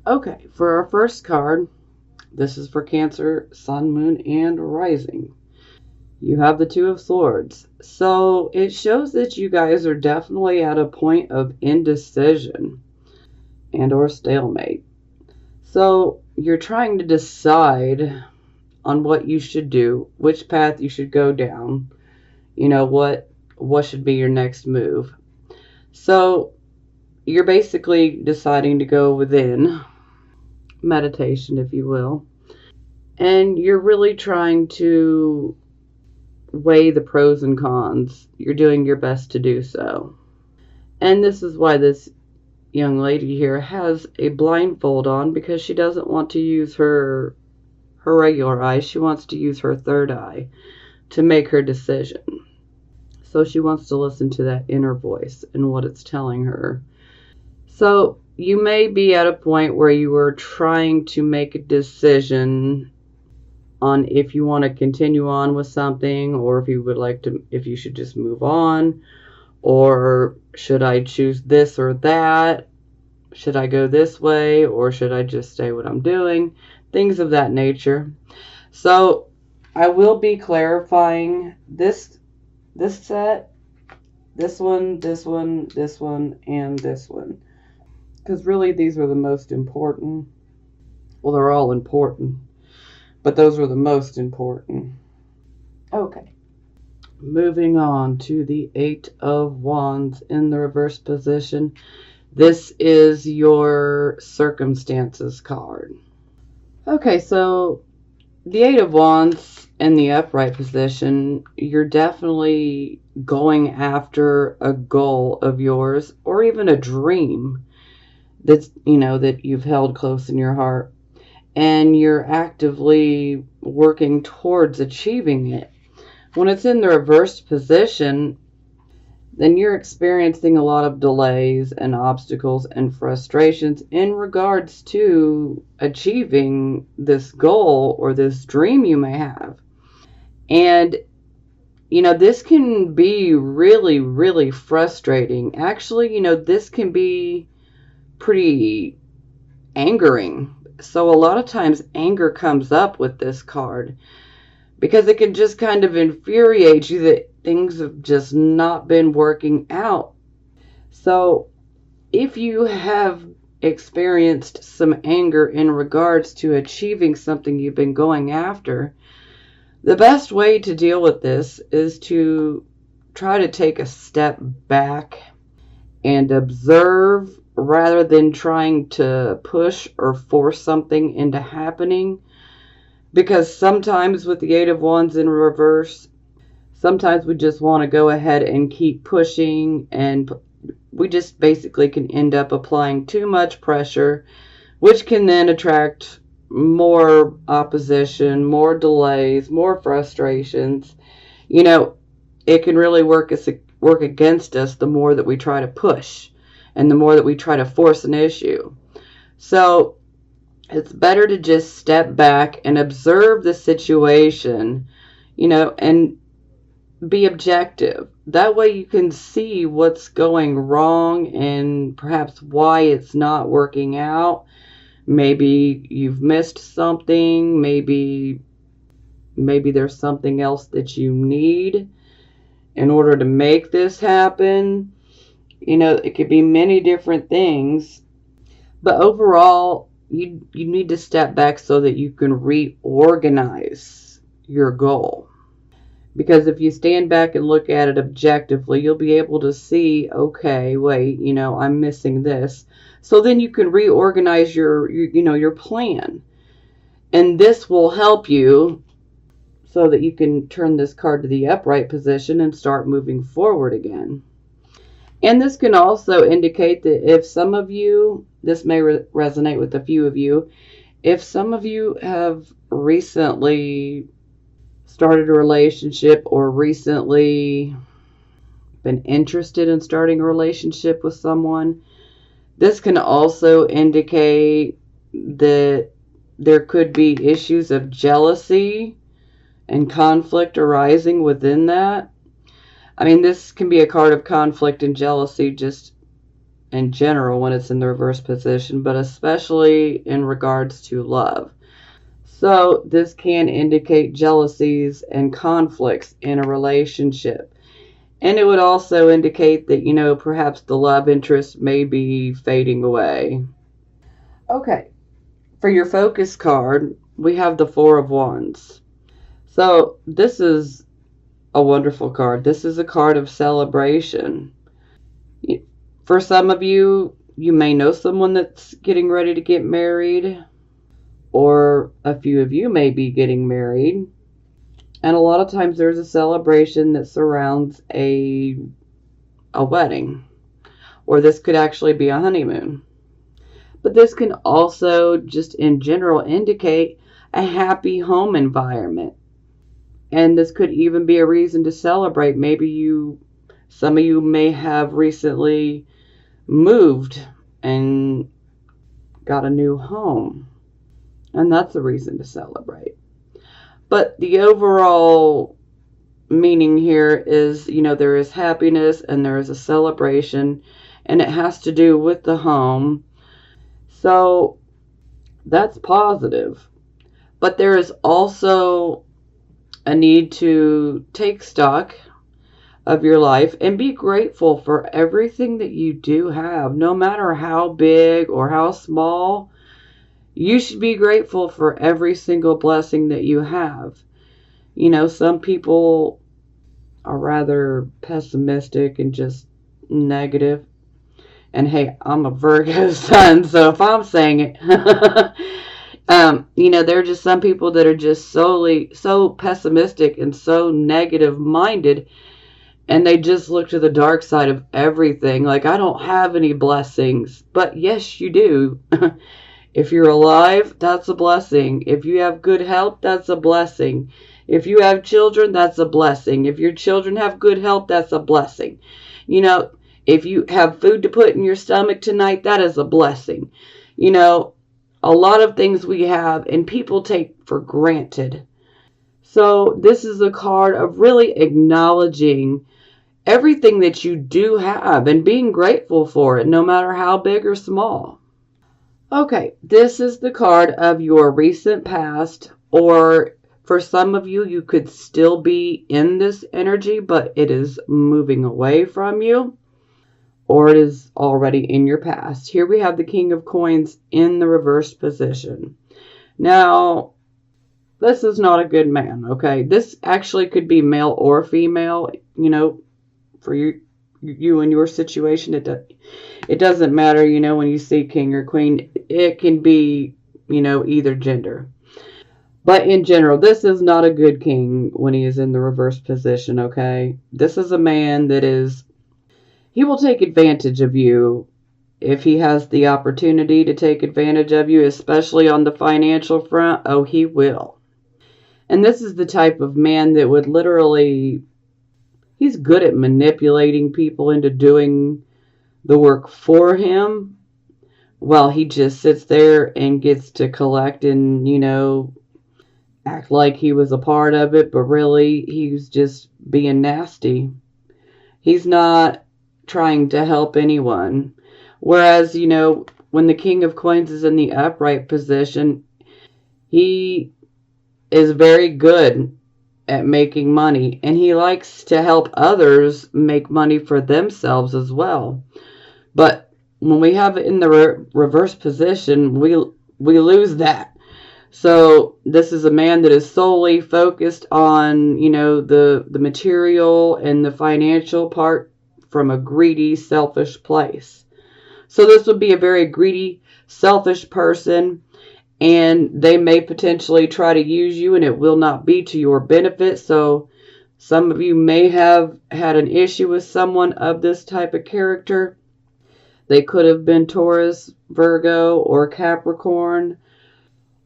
Okay, for our first card, this is for Cancer, Sun, Moon, and Rising. You have the Two of Swords. So it shows that you guys are definitely at a point of indecision and or stalemate. So you're trying to decide on what you should do, which path you should go down, what should be your next move. So you're basically deciding to go within, meditation, if you will, and you're really trying to weigh the pros and cons. You're doing your best to do so. And this is why this young lady here has a blindfold on, because she doesn't want to use her regular eye. She wants to use her third eye to make her decision. So she wants to listen to that inner voice and what it's telling her. So you may be at a point where you are trying to make a decision on if you want to continue on with something, or if you should just move on, or should I choose this or that? Should I go this way, or should I just stay what I'm doing? Things of that nature. So I will be clarifying this set, this one, this one, this one, and this one. Because really these are the most important. Well, they're all important, but those are the most important. Okay. Moving on to the Eight of Wands in the reverse position. This is your circumstances card. Okay, so the Eight of Wands in the upright position, you're definitely going after a goal of yours, or even a dream that's, that you've held close in your heart, and you're actively working towards achieving it. When it's in the reversed position, then you're experiencing a lot of delays and obstacles and frustrations in regards to achieving this goal or this dream you may have. And, this can be really, really frustrating. Actually, this can be pretty angering. So a lot of times anger comes up with this card, because it can just kind of infuriate you that things have just not been working out. So if you have experienced some anger in regards to achieving something you've been going after, the best way to deal with this is to try to take a step back and observe, rather than trying to push or force something into happening. Because sometimes with the Eight of Wands in reverse, sometimes we just want to go ahead and keep pushing, and we just basically can end up applying too much pressure, which can then attract more opposition, more delays, more frustrations. It can really work against us the more that we try to push and the more that we try to force an issue. So it's better to just step back and observe the situation, and be objective. That way you can see what's going wrong and perhaps why it's not working out. Maybe you've missed something. Maybe there's something else that you need in order to make this happen. It could be many different things. But overall, you need to step back so that you can reorganize your goal. Because if you stand back and look at it objectively, you'll be able to see, okay, wait, I'm missing this. So then you can reorganize your plan. And this will help you so that you can turn this card to the upright position and start moving forward again. And this can also indicate that if some of you, this may resonate with a few of you, if some of you have recently started a relationship or recently been interested in starting a relationship with someone, this can also indicate that there could be issues of jealousy and conflict arising within that. I mean, this can be a card of conflict and jealousy just in general when it's in the reverse position, but especially in regards to love. So this can indicate jealousies and conflicts in a relationship. And it would also indicate that, perhaps the love interest may be fading away. Okay, for your focus card, we have the Four of Wands. So this is a wonderful card. This is a card of celebration. For some of you, you may know someone that's getting ready to get married, or a few of you may be getting married. And a lot of times there's a celebration that surrounds a wedding, or this could actually be a honeymoon. But this can also just in general indicate a happy home environment. And this could even be a reason to celebrate. Maybe some of you may have recently moved and got a new home, and that's a reason to celebrate. But the overall meaning here is, there is happiness and there is a celebration, and it has to do with the home. So that's positive. But there is also a need to take stock of your life and be grateful for everything that you do have, no matter how big or how small. You should be grateful for every single blessing that you have. Some people are rather pessimistic and just negative. And hey, I'm a Virgo sun, so if I'm saying it, there are just some people that are just so pessimistic and so negative minded, and they just look to the dark side of everything. Like, I don't have any blessings. But yes, you do. If you're alive, that's a blessing. If you have good health, that's a blessing. If you have children, that's a blessing. If your children have good health, that's a blessing. If you have food to put in your stomach tonight, that is a blessing. A lot of things we have and people take for granted. So this is a card of really acknowledging everything that you do have and being grateful for it, no matter how big or small. Okay, this is the card of your recent past, or for some of you, you could still be in this energy, but it is moving away from you, or it is already in your past. Here we have the King of Coins in the reverse position. Now, this is not a good man, okay? This actually could be male or female, for you and your situation. It doesn't matter, when you see king or queen. It can be, either gender. But in general, this is not a good king when he is in the reverse position, okay? This is a man he will take advantage of you if he has the opportunity to take advantage of you, especially on the financial front. Oh, he will. And this is the type of man that would literally, he's good at manipulating people into doing the work for him, while he just sits there and gets to collect and, act like he was a part of it, but really he's just being nasty. He's not trying to help anyone. Whereas, when the King of Coins is in the upright position, he is very good at making money, and he likes to help others make money for themselves as well. But when we have it in the reverse position, we lose that. So this is a man that is solely focused on, the material and the financial part from a greedy, selfish place. So this would be a very greedy, selfish person, and they may potentially try to use you, and it will not be to your benefit. So some of you may have had an issue with someone of this type of character. They could have been Taurus, Virgo, or Capricorn,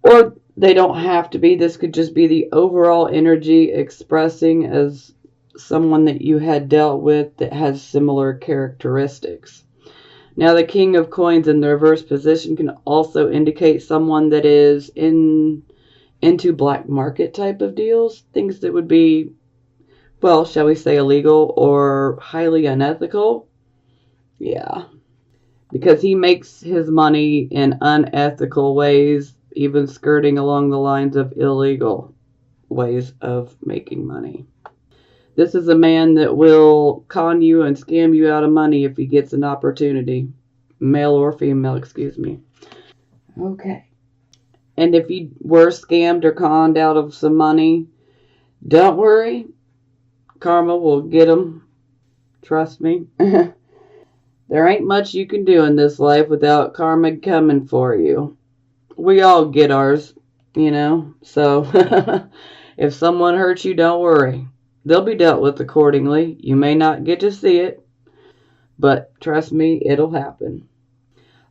or they don't have to be. This could just be the overall energy expressing as someone that you had dealt with that has similar characteristics. Now, the King of Coins in the reverse position can also indicate someone that is into black market type of deals, things that would be, shall we say, illegal or highly unethical. Yeah. because he makes his money in unethical ways, even skirting along the lines of illegal ways of making money. This is a man that will con you and scam you out of money if he gets an opportunity. Male or female, excuse me. Okay. And if you were scammed or conned out of some money, don't worry. Karma will get them. Trust me. There ain't much you can do in this life without karma coming for you. We all get ours, you know. So if someone hurts you, don't worry. They'll be dealt with accordingly. You may not get to see it, but trust me, it'll happen.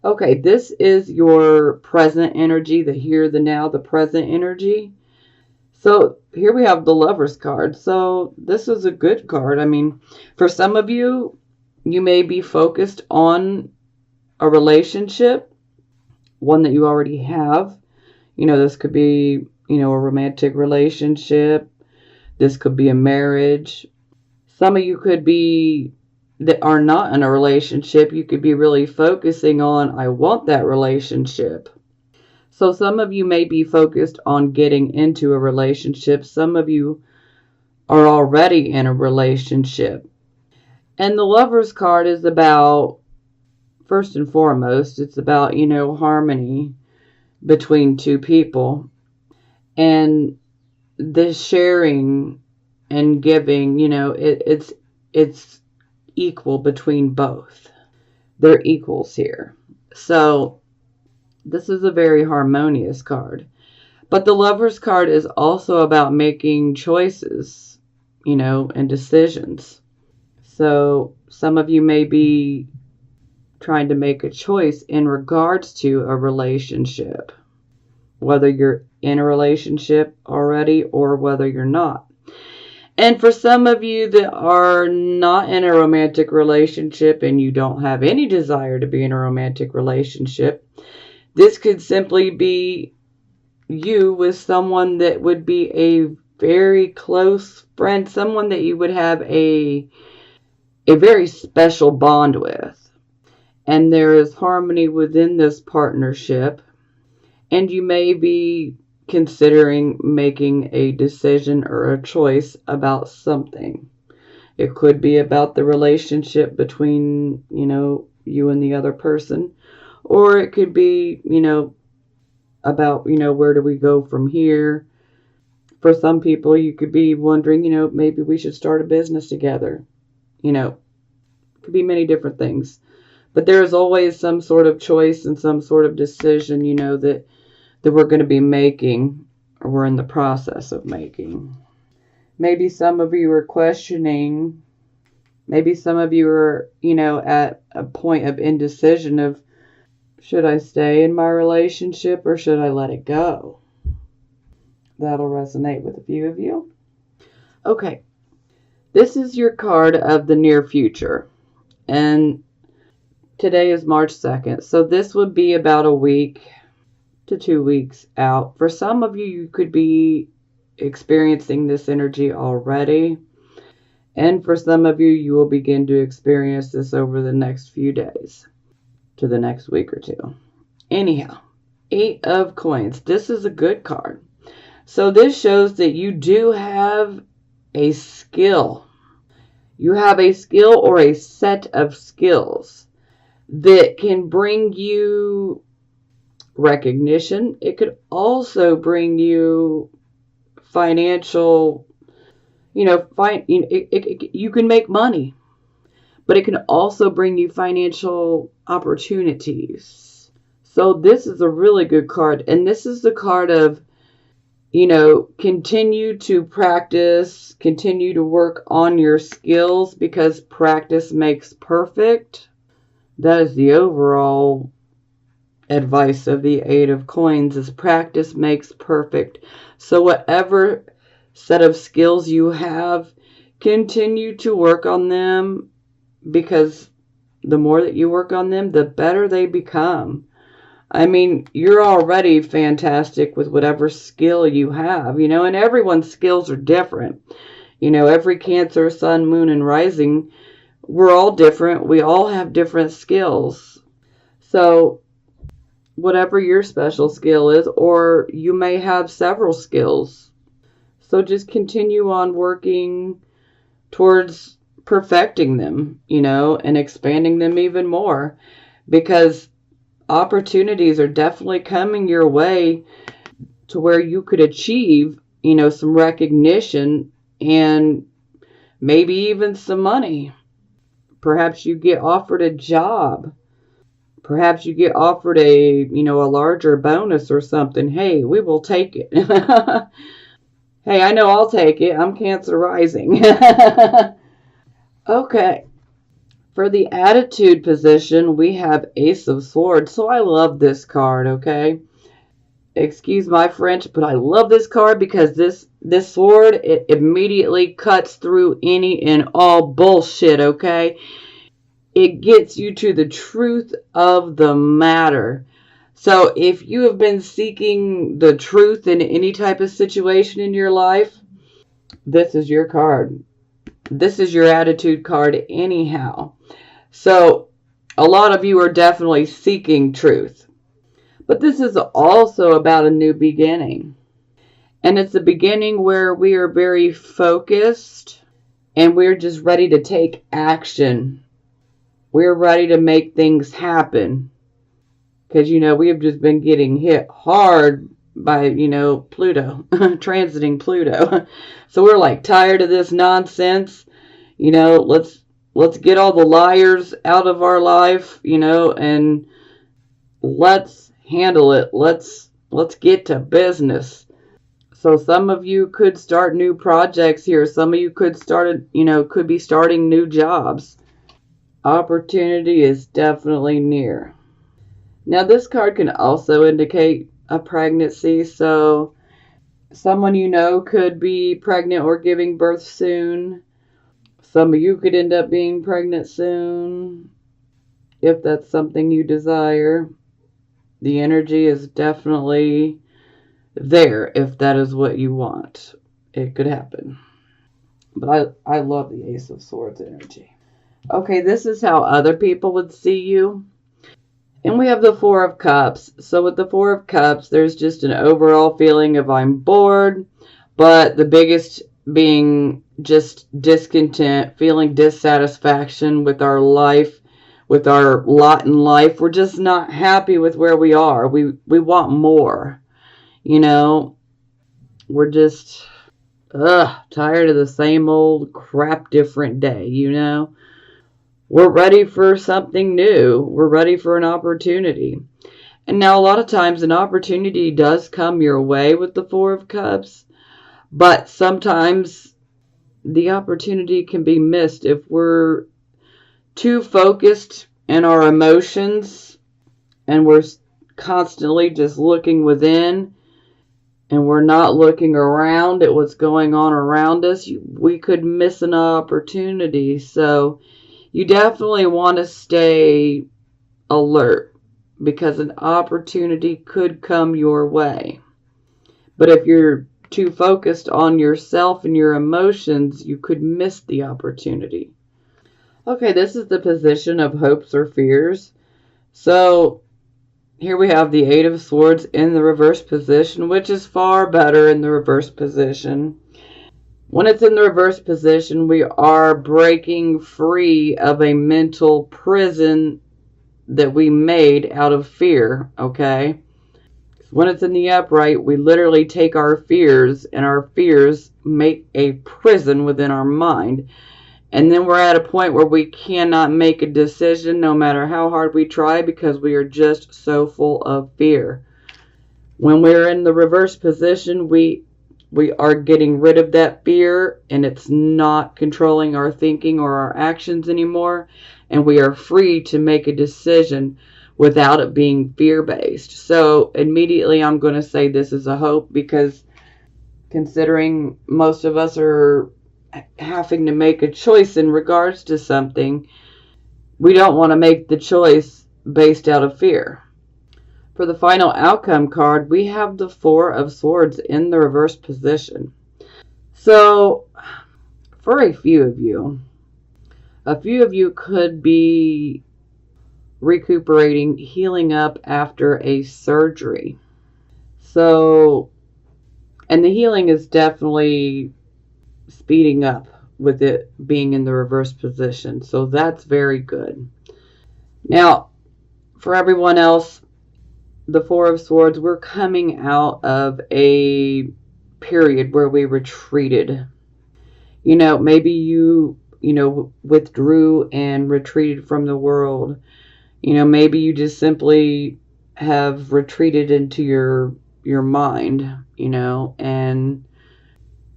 Okay, this is your present energy, the here, the now, the present energy. So here we have the Lover's card. So this is a good card. I mean, for some of you, you may be focused on a relationship, one that you already have. You know, this could be, a romantic relationship. This could be a marriage. Some of you could be that are not in a relationship. You could be really focusing on, I want that relationship. So some of you may be focused on getting into a relationship. Some of you are already in a relationship. And the Lover's card is about, first and foremost, it's about, harmony between two people. And this sharing and giving, it's equal between both. They're equals here. So this is a very harmonious card. But the Lover's card is also about making choices, and decisions. So some of you may be trying to make a choice in regards to a relationship, whether you're in a relationship already or whether you're not. And for some of you that are not in a romantic relationship and you don't have any desire to be in a romantic relationship, this could simply be you with someone that would be a very close friend, someone that you would have a very special bond with. And there is harmony within this partnership. And you may be considering making a decision or a choice about something. It could be about the relationship between, you and the other person. Or it could be, about, where do we go from here? For some people, you could be wondering, maybe we should start a business together. It could be many different things. But there is always some sort of choice and some sort of decision, that we're going to be making, or we're in the process of making. Maybe some of you are questioning. Maybe some of you are, at a point of indecision of, should I stay in my relationship or should I let it go? That'll resonate with a few of you. Okay. This is your card of the near future. And today is March 2nd. So this would be about a week to 2 weeks out. For some of you, you could be experiencing this energy already. And for some of you, you will begin to experience this over the next few days to the next week or two. Anyhow, 8 of Coins. This is a good card. So this shows that you do have a skill. You have a skill or a set of skills that can bring you recognition. It could also bring you financial, you can make money, but it can also bring you financial opportunities. So this is a really good card. And this is the card of, continue to practice, continue to work on your skills because practice makes perfect. That is the overall advice of the 8 of Coins, is practice makes perfect. So whatever set of skills you have, continue to work on them, because the more that you work on them, the better they become. I mean, you're already fantastic with whatever skill you have, and everyone's skills are different. Every Cancer, Sun, Moon, and Rising, we're all different. We all have different skills. So whatever your special skill is, or you may have several skills. So just continue on working towards perfecting them, and expanding them even more, because opportunities are definitely coming your way to where you could achieve, some recognition and maybe even some money. Perhaps you get offered a job. Perhaps you get offered a larger bonus or something. Hey, we will take it. Hey, I know I'll take it. I'm Cancer rising. Okay. For the attitude position, we have Ace of Swords. So I love this card, okay? Excuse my French, but I love this card because this sword, it immediately cuts through any and all bullshit, okay? It gets you to the truth of the matter. So if you have been seeking the truth in any type of situation in your life, this is your card. This is your attitude card anyhow. So a lot of you are definitely seeking truth. But this is also about a new beginning. And it's a beginning where we are very focused and we're just ready to take action. We're ready to make things happen. Because, we have just been getting hit hard by, Pluto, transiting Pluto. So we're like tired of this nonsense. Let's get all the liars out of our life, and let's handle it. Let's get to business. So some of you could start new projects here. Some of you could could be starting new jobs. Opportunity is definitely near. Now this card can also indicate a pregnancy. So someone could be pregnant or giving birth soon. Some of you could end up being pregnant soon, if that's something you desire. The energy is definitely there if that is what you want. It could happen. But I love the Ace of Swords energy. Okay, this is how other people would see you. And we have the Four of Cups. So with the Four of Cups, there's just an overall feeling of I'm bored, but the biggest being just discontent, feeling dissatisfaction with our life, with our lot in life. We're just not happy with where we are. We want more. We're just tired of the same old crap, different day, We're ready for something new. We're ready for an opportunity. And now a lot of times an opportunity does come your way with the Four of Cups, but sometimes the opportunity can be missed if we're too focused in our emotions and we're constantly just looking within and we're not looking around at what's going on around us. We could miss an opportunity. So you definitely want to stay alert because an opportunity could come your way. But if you're too focused on yourself and your emotions, you could miss the opportunity. Okay, this is the position of hopes or fears. So here we have the Eight of Swords in the reverse position, which is far better in the reverse position. When it's in the reverse position, we are breaking free of a mental prison that we made out of fear, okay? When it's in the upright, we literally take our fears, and our fears make a prison within our mind. And then we're at a point where we cannot make a decision no matter how hard we try because we are just so full of fear. When we're in the reverse position, we are getting rid of that fear and it's not controlling our thinking or our actions anymore. And we are free to make a decision without it being fear-based. So immediately I'm going to say this is a hope because considering most of us are having to make a choice in regards to something, we don't want to make the choice based out of fear. For the final outcome card, we have the Four of Swords in the reverse position. So, for a few of you could be recuperating, healing up after a surgery. So, and the healing is definitely speeding up with it being in the reverse position. So that's very good. Now, for everyone else, the Four of Swords, we're coming out of a period where we retreated. Maybe you withdrew and retreated from the world. Maybe you just simply have retreated into your mind, and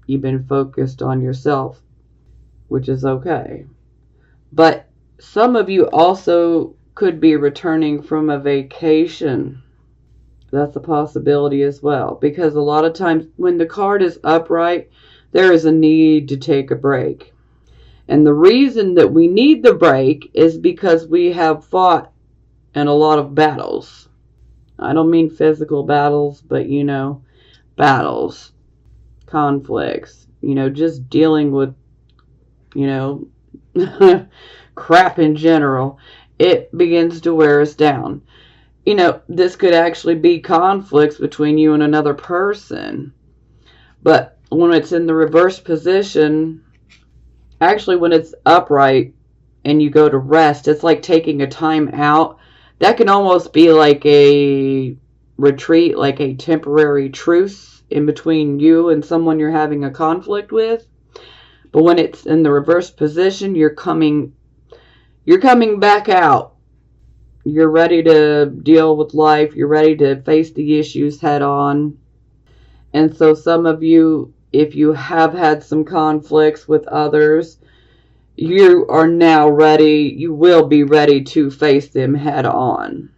you've been focused on yourself, which is okay. But some of you also could be returning from a vacation. That's a possibility as well, because a lot of times when the card is upright, there is a need to take a break. And the reason that we need the break is because we have fought in a lot of battles. I don't mean physical battles, but battles, conflicts, just dealing with, crap in general. It begins to wear us down. This could actually be conflicts between you and another person. But when it's in the reverse position, actually when it's upright and you go to rest, it's like taking a time out. That can almost be like a retreat, like a temporary truce in between you and someone you're having a conflict with. But when it's in the reverse position, you're coming back out. You're ready to deal with life. You're ready to face the issues head on. And so some of you, if you have had some conflicts with others, you are now ready. You will be ready to face them head on.